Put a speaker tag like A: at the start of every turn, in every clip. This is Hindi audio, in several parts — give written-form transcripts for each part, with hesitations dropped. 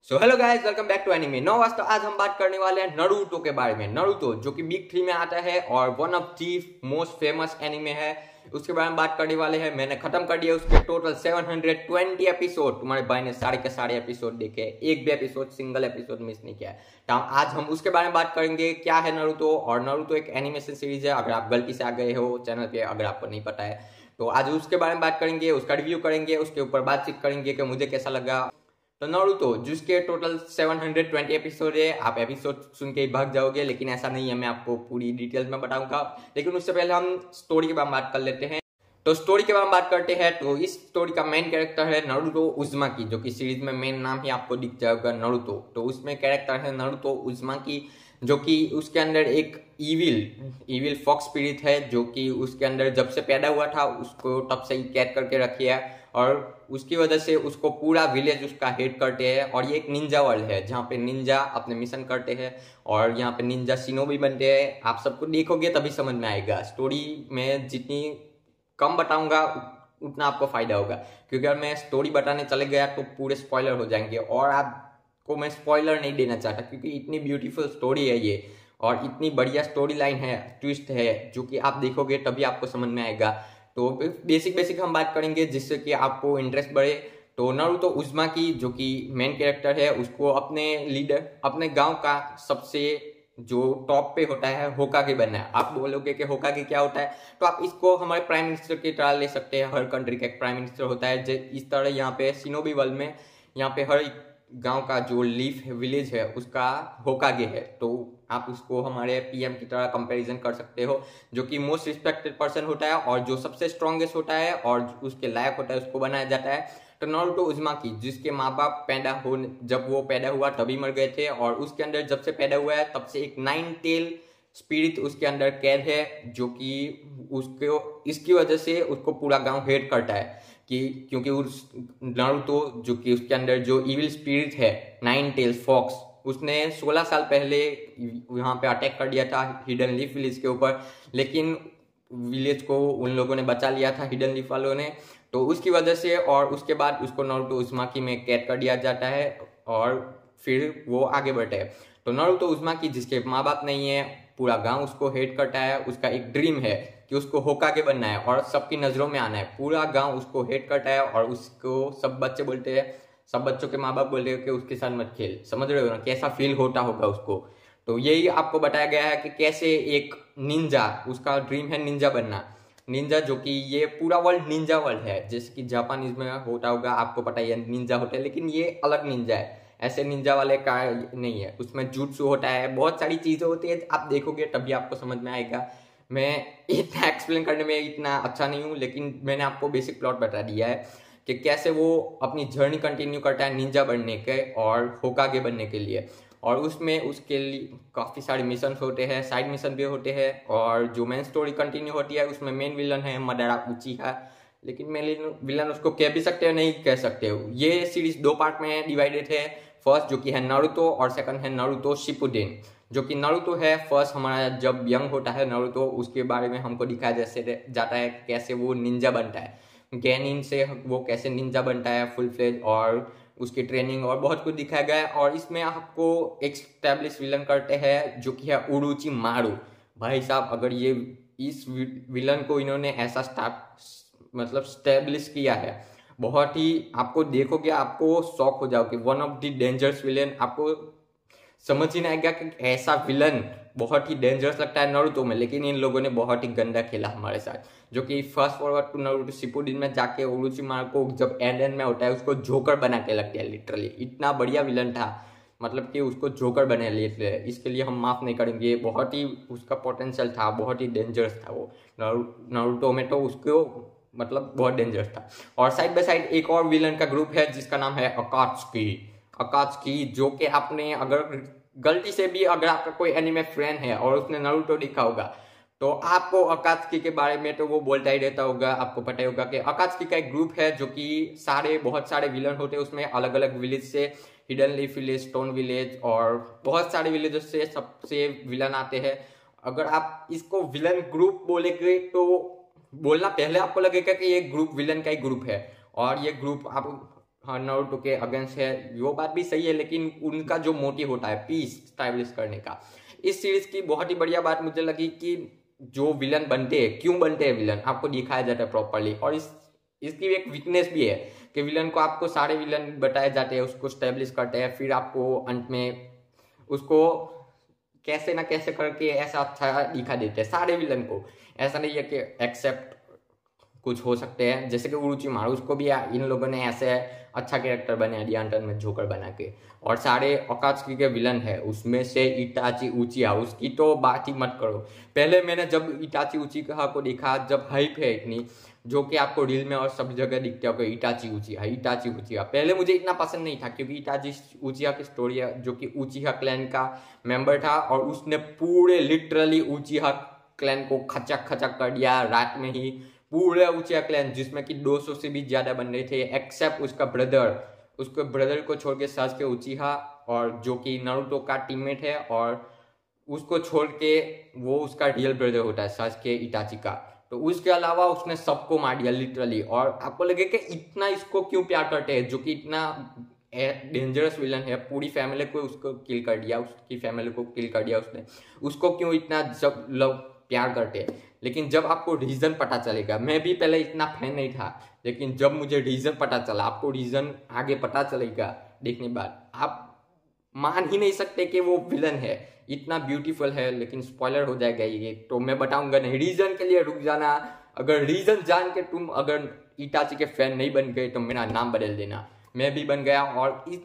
A: So hello guys, welcome back to Anime Novas. तो आज हम बात करने वाले हैं नारुतो के बारे में। नारुतो जो कि बिग 3 में आता है और one of the most famous anime है, उसके बारे में बात करने वाले हैं। मैंने खत्म कर दिया उसके टोटल 720 एपिसोड। तुम्हारे भाई ने सारे के सारे एपिसोड देखे, एक भी एपिसोड सिंगल एपिसोड मिस नहीं किया है। तो आज हम उसके बारे में बात करेंगे, क्या है नारुतो। और नारुतो एक एनिमेशन सीरीज है, अगर आप गलती से आ गए हो चैनल पे, अगर आपको नहीं पता है तो आज उसके बारे में बात करेंगे, उसका रिव्यू करेंगे, उसके ऊपर बातचीत करेंगे कि मुझे कैसा लगा। तो नारुतो जिसके टोटल 720 एपिसोड है, आप एपिसोड सुन के ही भाग जाओगे, लेकिन ऐसा नहीं है, मैं आपको पूरी डिटेल्स में बताऊंगा। लेकिन उससे पहले हम स्टोरी के बारे में बात कर लेते हैं। तो स्टोरी के बारे में बात करते हैं तो इस स्टोरी का मेन कैरेक्टर है नारुतो उज़ुमाकी, जो कि सीरीज में मेन नाम ही आपको दिख जाएगा नारुतो। तो उसमें कैरेक्टर है नारुतो उज़ुमाकी, जो कि उसके अंदर एक इविल फॉक्स स्पिरिट है, जो कि उसके अंदर जब से पैदा हुआ था उसको तब से ही कैद करके रखी है। और उसकी वजह से उसको पूरा विलेज उसका हेट करते हैं। और ये एक निंजा वर्ल्ड है जहाँ पे निंजा अपने मिशन करते हैं और यहाँ पे निंजा शिनोबी बनते हैं। आप सबको देखोगे तभी समझ में आएगा। स्टोरी में जितनी कम बताऊंगा उतना आपको फायदा होगा, क्योंकि अगर मैं स्टोरी बताने चले गया तो पूरे स्पॉइलर हो जाएंगे और आपको मैं स्पॉइलर नहीं देना चाहता, क्योंकि इतनी ब्यूटीफुल स्टोरी है ये और इतनी बढ़िया स्टोरी लाइन है, ट्विस्ट है, जो कि आप देखोगे तभी आपको समझ में आएगा। तो बेसिक हम बात करेंगे जिससे कि आपको इंटरेस्ट बढ़े। तो नारुतो उज़ुमाकी जो कि मेन कैरेक्टर है, उसको अपने लीडर, अपने गांव का सबसे जो टॉप पे होता है होकागे बनना है। आप बोलोगे कि होकागे क्या होता है, तो आप इसको हमारे प्राइम मिनिस्टर की तरह ले सकते हैं। हर कंट्री का एक प्राइम मिनिस्टर होता है, इस तरह यहाँ पे शिनोबी वर्ल्ड में यहाँ पे हर गांव का जो लीफ विलेज है उसका होकागे है। तो आप उसको हमारे पीएम की तरह कंपैरिजन कर सकते हो, जो कि मोस्ट रिस्पेक्टेड पर्सन होता है और जो सबसे स्ट्रॉन्गेस्ट होता है और उसके लायक होता है उसको बनाया जाता है। तो नारुतो उज़ुमाकी जिसके माँ बाप जब वो पैदा हुआ तभी मर गए थे, और उसके अंदर जब से पैदा हुआ है तब से एक 9 टेल स्पिरिट उसके अंदर कैद है, जो कि उसको इसकी वजह से उसको पूरा गांव हेट करता है। क्योंकि उस नारुतो जो कि उसके अंदर जो इविल स्पिरिट है 9 टेल्स फॉक्स, उसने 16 साल पहले यहाँ पे अटैक कर दिया था हिडन लीफ विलेज के ऊपर, लेकिन विलेज को उन लोगों ने बचा लिया था, हिडन लीफ वालों ने। तो उसकी वजह से और उसके बाद उसको नारुतो उज़ुमाकी में कैद कर दिया जाता है और फिर वो आगे बढ़ते हैं। तो नारुतो उज़ुमाकी जिसके माँ बाप नहीं है, पूरा गांव उसको हेट करता है, उसका एक ड्रीम है कि उसको होकागे बनना है और सबकी नज़रों में आना है। पूरा गांव उसको हेट करता है और उसको सब बच्चे बोलते हैं, सब बच्चों के माँ बाप बोलते हैं कि उसके साथ मत खेल। समझ रहे हो ना कैसा फील होता होगा उसको। तो यही आपको बताया गया है कि कैसे एक निंजा, उसका ड्रीम है निंजा बनना। निंजा जो कि ये पूरा वर्ल्ड निंजा वर्ल्ड है, जैसे कि जापानीज में होता होगा, आपको पता ही है निंजा होता है, लेकिन ये अलग निंजा है, ऐसे निंजा वाले का नहीं है। उसमें जुट्सु होता है, बहुत सारी चीज़ें होती है, आप देखोगे तभी आपको समझ में आएगा। मैं इतना एक्सप्लेन करने में इतना अच्छा नहीं हूँ, लेकिन मैंने आपको बेसिक प्लॉट बता दिया है कि कैसे वो अपनी जर्नी कंटिन्यू करता है निंजा बनने के और होकागे बनने के लिए। और उसमें उसके लिए काफ़ी सारे मिशन होते हैं, साइड मिशन भी होते हैं, और जो मेन स्टोरी कंटिन्यू होती है उसमें मेन विलन है मदारा उचिहा। लेकिन मेन विलन उसको कह भी सकते हो, नहीं कह सकते हो। ये सीरीज 2 पार्ट में डिवाइडेड है। फर्स्ट जो कि है नारुतो और सेकंड है नारुतो शिपुडेन। जो कि नारुतो है, फर्स्ट हमारा जब यंग होता है नारुतो, उसके बारे में हमको दिखाया जैसे जाता है कैसे वो निंजा बनता है, गेनिन से वो कैसे निंजा बनता है फुल फ्लेज, और उसकी ट्रेनिंग और बहुत कुछ दिखाया गया है। और इसमें आपको एक स्टैब्लिश विलन करते हैं जो कि है उरुची मारू। भाई साहब, अगर ये इस विलन को इन्होंने ऐसा स्टैब्लिश किया है, बहुत ही, आपको देखोगे आपको शॉक हो जाओगे। One of the dangerous villain, आपको समझ ही नहीं आएगा कि ऐसा विलन बहुत ही डेंजरस लगता है नारुतो में, लेकिन इन लोगों ने बहुत ही गंदा खेला हमारे साथ। जो कि first forward to Naruto Shippuden में जाके ओरोचिमारू को जब एंड में होता है उसको जोकर बना के लगता है। लिटरली इतना बढ़िया विलन था, मतलब कि उसको जोकर बना लिए, इसके लिए हम माफ नहीं करेंगे। बहुत ही उसका पोटेंशियल था, बहुत ही डेंजरस था वो नारुतो में, तो उसको मतलब बहुत डेंजरस था। और साइड बाय साइड एक और विलन का ग्रुप है जिसका नाम है अकात्सुकी, जो कि आपने अगर गलती से भी अगर आपका कोई एनिमे फ्रेंड है और उसने नारुतो देखा होगा तो आपको अकात्सुकी के बारे में तो वो बोलता ही रहता होगा। आपको पता ही होगा कि अकात्सुकी का एक ग्रुप है जो कि बहुत सारे विलन होते हैं उसमें, अलग अलग विलेज से, hidden leaf village, stone village और बहुत सारे विलेज से सबसे विलन आते हैं। अगर आप इसको विलन ग्रुप बोलेंगे तो बोलना पहले आपको लगेगा कि ये ग्रुप विलन का ही ग्रुप है, और ये ग्रुप आप हाँ नारुतो के अगेंस्ट है, वो बात भी सही है, लेकिन उनका जो मोटिव होता है पीस स्टैब्लिश करने का, इस सीरीज की बहुत ही बढ़िया बात मुझे लगी कि जो विलन बनते हैं, क्यों बनते हैं विलन, आपको दिखाया जाता है प्रॉपरली। और इसकी एक वीकनेस भी है कि विलन को आपको सारे विलन बताए जाते हैं, उसको स्टैब्लिश करते हैं, फिर आपको अंत में उसको कैसे ना कैसे करके ऐसा अच्छा दिखा देते हैं सारे विलन को। ऐसा नहीं है कि एक्सेप्ट कुछ हो सकते हैं, जैसे कि उरोचिमारू, उसको भी इन लोगों ने ऐसे अच्छा कैरेक्टर बना दिया अंत में जोकर बना के। और सारे अकात्सुकी के विलन है उसमें से इटाची उचिहा, उसकी तो बात ही मत करो। पहले मैंने जब इटाची उचिहा को देखा, जब हाइप है इतनी, जो कि आपको रील में और सब जगह दिखते हो इटाची उचिहा, पहले मुझे इतना पसंद नहीं था क्योंकि इटाची उचिहा की स्टोरी है, जो कि उचिहा क्लैन का मेंबर था और उसने पूरे लिटरली उचिहा क्लैन को खचक कर दिया रात में ही। पूरे उचिहा क्लैन जिसमें कि 200 से भी ज्यादा बन रहे थे, एक्सेप्ट उसका ब्रदर, उसके ब्रदर को छोड़ के सासुके उचिहा, और जो कि नारुतो का टीममेट है, और उसको छोड़ के वो उसका रियल ब्रदर होता है सासुके इटाची का। तो उसके अलावा उसने सबको मार दिया लिटरली। और आपको लगे कि इतना इसको क्यों प्यार करते हैं, जो कि इतना डेंजरस विलन है, पूरी फैमिली को उसको किल कर दिया, उसकी फैमिली को किल कर दिया उसने, उसको क्यों इतना जब लोग प्यार करते हैं। लेकिन जब आपको रीजन पता चलेगा, मैं भी पहले इतना फैन नहीं था, लेकिन जब मुझे रीजन पता चला, आपको रीजन आगे पता चलेगा देखने बाद, आप मान ही नहीं सकते कि वो विलन है, इतना ब्यूटीफुल है। लेकिन स्पॉइलर हो जाएगा ये, तो मैं बताऊंगा नहीं। रीजन के लिए रुक जाना, अगर रीजन जान के तुम अगर इटाची के फैन नहीं बन गए तो मेरा नाम बदल देना। मैं भी बन गया। और इस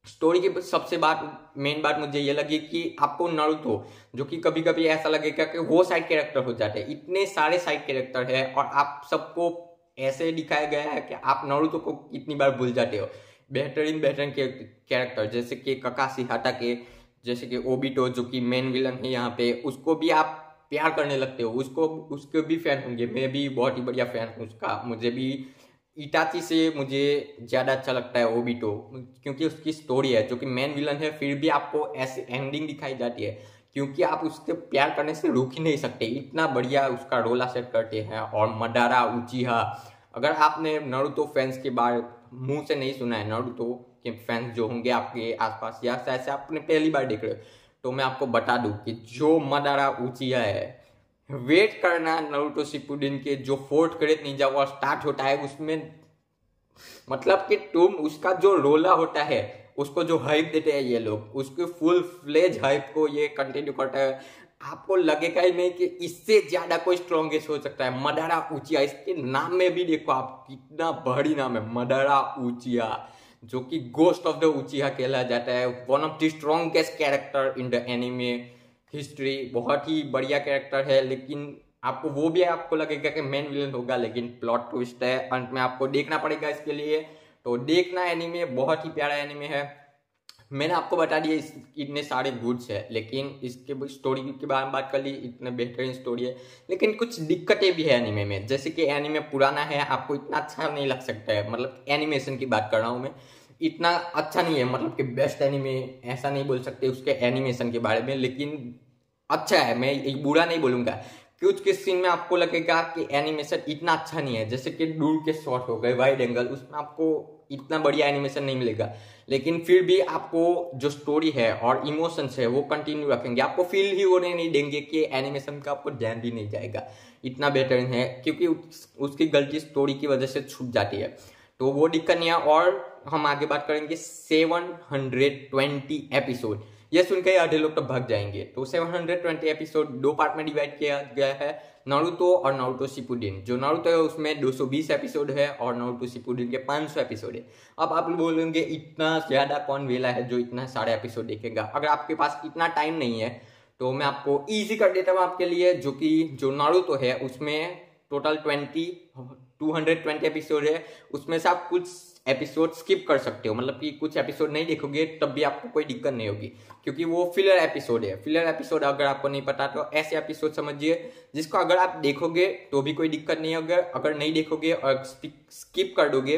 A: स्टोरी की सबसे मेन बात मुझे ये लगी कि आपको नारुतो, जो कि कभी कभी ऐसा लगेगा कि वो साइड कैरेक्टर हो जाते हैं, इतने सारे साइड कैरेक्टर है और आप सबको ऐसे दिखाया गया है कि आप नारुतो को कितनी बार भूल जाते हो। बेहतरीन के कैरेक्टर जैसे कि ककाशी हाटाके, जैसे कि ओबिटो जो कि मेन विलन है यहाँ पे, उसको भी आप प्यार करने लगते हो, उसके भी फैन होंगे। मैं भी बहुत ही बढ़िया फैन हूँ उसका। मुझे भी इटाची से मुझे ज़्यादा अच्छा लगता है ओबिटो, क्योंकि उसकी स्टोरी है, जो कि मेन विलन है, फिर भी आपको ऐसी एंडिंग दिखाई जाती है क्योंकि आप उससे प्यार करने से रुक ही नहीं सकते, इतना बढ़िया उसका रोल सेट करते हैं। और मडारा उचिहा, अगर आपने नारुतो फैंस के बारे मुंह से नहीं सुना है, नारुतो के फैंस जो होंगे आपके आसपास या ऐसे आपने पहली बार देख रहे हो, तो मैं आपको बता दूं कि जो मडारा उचिहा है, वेट करना नारुतो शिपुडेन के जो fourth grade Ninja war start होता है, उसमें मतलब कि तुम उसका जो रोला होता है, उसको जो हाइप देते हैं ये लोग, उसके फुल फ्लेज हाइप को ये कंटिन्यू करता है। आपको लगेगा ही नहीं कि इससे ज्यादा कोई स्ट्रॉन्गेस्ट हो सकता है। मडारा उचिहा, इसके नाम में भी देखो आप कितना भारी नाम है, मडारा उचिहा, जो कि गोस्ट ऑफ द उचिहा कहला जाता है। One of the strongest character in the anime history, बहुत ही बढ़िया कैरेक्टर है। लेकिन आपको वो भी आपको लगेगा कि मेन विलन होगा, लेकिन प्लॉट ट्विस्ट है, अंत में आपको देखना पड़ेगा इसके लिए। तो देखना एनीमे, बहुत ही प्यारा एनीमे है। मैंने आपको बता दिया इतने सारे गुड्स है, लेकिन इसके स्टोरी के बारे में बात कर ली, इतने बेहतरीन स्टोरी है, लेकिन कुछ दिक्कतें भी है एनीमे में। जैसे कि एनीमे पुराना है, आपको इतना अच्छा नहीं लग सकता है, मतलब एनिमेशन की बात कर रहा हूँ मैं, इतना अच्छा नहीं है, मतलब कि बेस्ट एनीमे ऐसा नहीं बोल सकते उसके एनिमेशन के बारे में, लेकिन अच्छा है, मैं एक बुरा नहीं बोलूंगा। कुछ किस सीन में आपको लगेगा कि एनिमेशन इतना अच्छा नहीं है, जैसे कि दूर के शॉट हो गए, वाइड एंगल, उसमें आपको इतना बढ़िया एनिमेशन नहीं मिलेगा, लेकिन फिर भी आपको जो स्टोरी है और इमोशंस है वो कंटिन्यू रखेंगे, आपको फील ही होने नहीं देंगे कि एनिमेशन का आपको ध्यान भी नहीं जाएगा, इतना बेहतरीन है। क्योंकि उसकी गलती स्टोरी की वजह से छूट जाती है, तो वो दिक्कत नहीं है। और हम आगे बात करेंगे 720 एपिसोड, ये सुन के आधे लोग तो भाग जाएंगे। तो 720 एपिसोड 2 पार्ट में डिवाइड किया गया है, नारुतो और नारुतो शिपुडेन। जो नारुतो है उसमें 220 एपिसोड है और नारुतो शिपुडेन के 500 एपिसोड है। अब आप बोलेंगे इतना ज्यादा कौन वेला है जो इतना सारे एपिसोड देखेगा। अगर आपके पास इतना टाइम नहीं है तो मैं आपको इजी कर देता हूँ आपके लिए, जो कि जो नारुतो है उसमें टोटल 220 एपिसोड है, उसमें से आप कुछ एपिसोड स्किप कर सकते हो, मतलब कि कुछ एपिसोड नहीं देखोगे तब भी आपको कोई दिक्कत नहीं होगी, क्योंकि वो फिलर एपिसोड है। फिलर एपिसोड अगर आपको नहीं पता तो ऐसे एपिसोड समझिए जिसको अगर आप देखोगे तो भी कोई दिक्कत नहीं होगा, अगर नहीं देखोगे और स्किप कर दोगे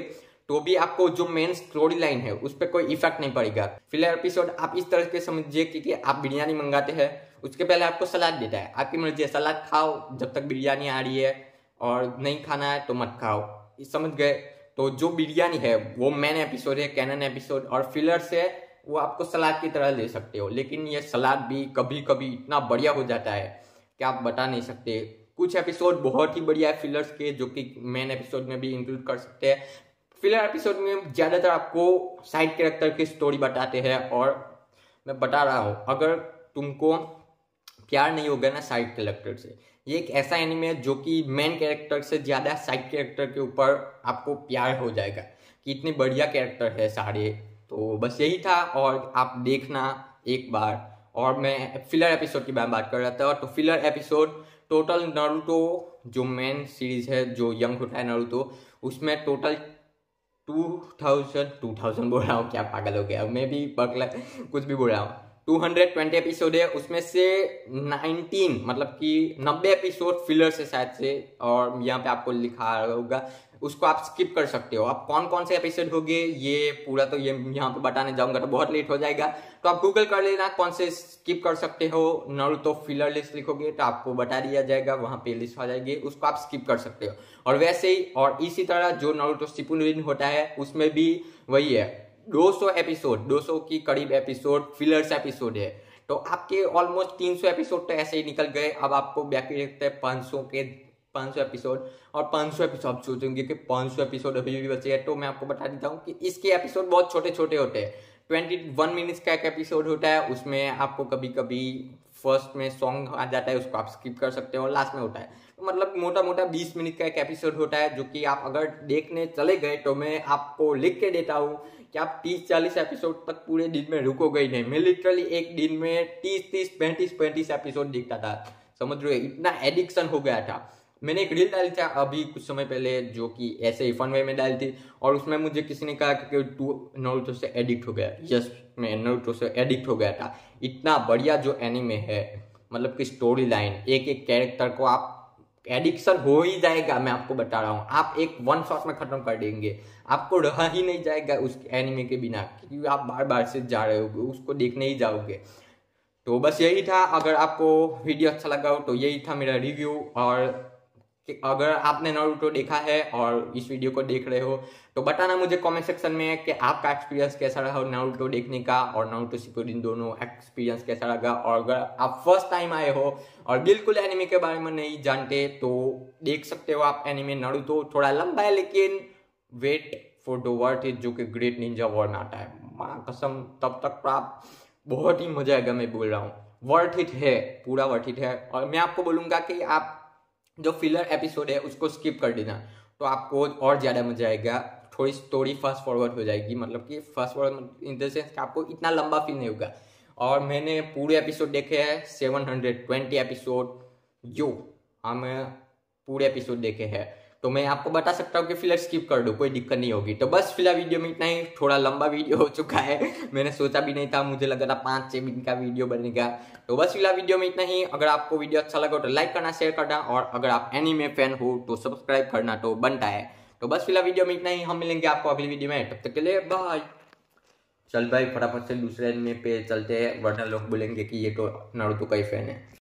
A: तो भी आपको जो मेन स्टोरी लाइन है उस पर कोई इफेक्ट नहीं पड़ेगा। फिलर एपिसोड आप इस तरह से समझिए कि आप बिरयानी मंगाते हैं, उसके पहले आपको सलाद देता है, आपकी मर्जी है, सलाद खाओ जब तक बिरयानी आ रही है, और नहीं खाना है तो मत खाओ, समझ गए। तो जो बिरयानी है वो मेन एपिसोड है, कैनन एपिसोड, और फिलर्स है वो आपको सलाद की तरह ले सकते हो। लेकिन ये सलाद भी कभी कभी इतना बढ़िया हो जाता है कि आप बता नहीं सकते। कुछ एपिसोड बहुत ही बढ़िया है फिलर्स के, जो कि मेन एपिसोड में भी इंक्लूड कर सकते हैं। फिलर एपिसोड में ज़्यादातर आपको साइड कैरेक्टर की स्टोरी बताते हैं, और मैं बता रहा हूँ अगर तुमको प्यार नहीं होगा ना साइड कैरेक्टर से, ये एक ऐसा एनिमे है जो कि मेन कैरेक्टर से ज़्यादा साइड कैरेक्टर के ऊपर आपको प्यार हो जाएगा कि इतने बढ़िया कैरेक्टर है सारे। तो बस यही था, और आप देखना एक बार। और मैं फिलर एपिसोड की बात कर रहा था, तो फिलर एपिसोड टोटल नारुतो जो मेन सीरीज है जो यंग होता है नारुतो, उसमें टोटल 2000 बोल रहा हूँ, क्या पागल हो गया मैं भी, पगला कुछ भी बोल रहा हूँ। 220 एपिसोड है, उसमें से 19 मतलब कि 90 एपिसोड फिलर से शायद से, और यहाँ पे आपको लिखा होगा उसको आप स्किप कर सकते हो। अब कौन कौन से एपिसोड होंगे ये पूरा तो ये यहाँ पे बताने जाऊंगा तो बहुत लेट हो जाएगा, तो आप गूगल कर लेना कौन से स्किप कर सकते हो। नारुतो फिलर लिस्ट लिखोगे तो आपको बता दिया जाएगा, वहाँ पे लिस्ट आ जाएगी, उसको आप स्किप कर सकते हो। और वैसे ही और इसी तरह जो नारुतो शिपुनुडन होता है उसमें भी वही है, 200 एपिसोड, 200 की करीब एपिसोड फिलर्स एपिसोड है। तो आपके ऑलमोस्ट 300 एपिसोड तो ऐसे ही निकल गए। अब आपको बाकी रखते हैं 500 एपिसोड, और 500 एपिसोड आप सोचेंगे कि 500 एपिसोड अभी भी बचे हैं, तो मैं आपको बता देता हूँ कि इसके एपिसोड बहुत छोटे छोटे होते हैं। 21 मिनट्स का एक एपिसोड होता है, उसमें आपको कभी कभी फर्स्ट में सॉन्ग आ जाता है, उसको आप स्किप कर सकते हो, और लास्ट में होता है तो मतलब मोटा मोटा 20 मिनट का एक एपिसोड होता है, जो कि आप अगर देखने चले गए तो मैं आपको लिख के देता हूँ कि आप 30-40 एपिसोड तक पूरे दिन में रुकोगे ही नहीं। मैं लिटरली एक दिन में 30-30 35 एपिसोड देखता था, समझ रहे हो, इतना एडिक्शन हो गया था। मैंने एक रील डाली था अभी कुछ समय पहले जो कि ऐसे ही फन वे में डाली थी, और उसमें मुझे किसी ने कहा कि तू नारुतो से एडिक्ट हो गया। यस, मैं नारुतो से एडिक्ट हो गया था। इतना बढ़िया जो एनीमे है, मतलब कि स्टोरी लाइन, एक एक कैरेक्टर को आप एडिक्शन हो ही जाएगा, मैं आपको बता रहा हूँ। आप एक वन शॉट में खत्म कर देंगे, आपको रहा ही नहीं जाएगा उस एनीमे के बिना, क्योंकि आप बार बार से जा रहे होगे, उसको देखने ही जाओगे। तो बस यही था। अगर आपको वीडियो अच्छा लगा हो तो यही था मेरा रिव्यू। और अगर आपने नारुतो देखा है और इस वीडियो को देख रहे हो तो बताना मुझे कमेंट सेक्शन में कि आपका एक्सपीरियंस कैसा रहा नारुतो देखने का, और नारुतो शिपुनुडन दोनों एक्सपीरियंस कैसा लगा। और अगर आप फर्स्ट टाइम आए हो और बिल्कुल एनिमे के बारे में नहीं जानते तो देख सकते हो आप एनिमे नारुतो। थोड़ा लंबा है लेकिन wait for the worth it, जो कि ग्रेट निंजा वॉर में आता है। माँ कसम, तब तक आप बहुत ही मजा आएगा, मैं बोल रहा हूँ, वर्थ इट है, पूरा वर्थ इट है। और मैं आपको बोलूँगा कि आप जो फिलर एपिसोड है उसको स्किप कर देना, तो आपको और ज़्यादा मजा आएगा। थोड़ी स्टोरी फास्ट फॉरवर्ड हो जाएगी, मतलब कि fast forward in the sense आपको इतना लंबा फील नहीं होगा। और मैंने पूरे एपिसोड देखे हैं 720 एपिसोड, जो मैं पूरे एपिसोड देखे हैं, तो मैं आपको बता सकता हूँ कि फिलर स्किप कर दो, कोई दिक्कत नहीं होगी। तो बस फिलहाल वीडियो में इतना ही, थोड़ा लंबा वीडियो हो चुका है, मैंने सोचा भी नहीं था, मुझे लगा था 5-6 मिनट का वीडियो बनेगा। तो बस फिलहाल वीडियो में इतना ही। अगर आपको वीडियो अच्छा लगा तो लाइक करना, शेयर करना, और अगर आप एनीमे फैन हो तो सब्सक्राइब करना तो बनता है। तो बस फिलहाल वीडियो में इतना ही, हम मिलेंगे आपको अगली वीडियो में, तब तक के लिए बाय। चल भाई फटाफट से दूसरे एनीमे पे चलते हैं, वरना लोग बोलेंगे कि ये तो नारुतो का ही फैन है।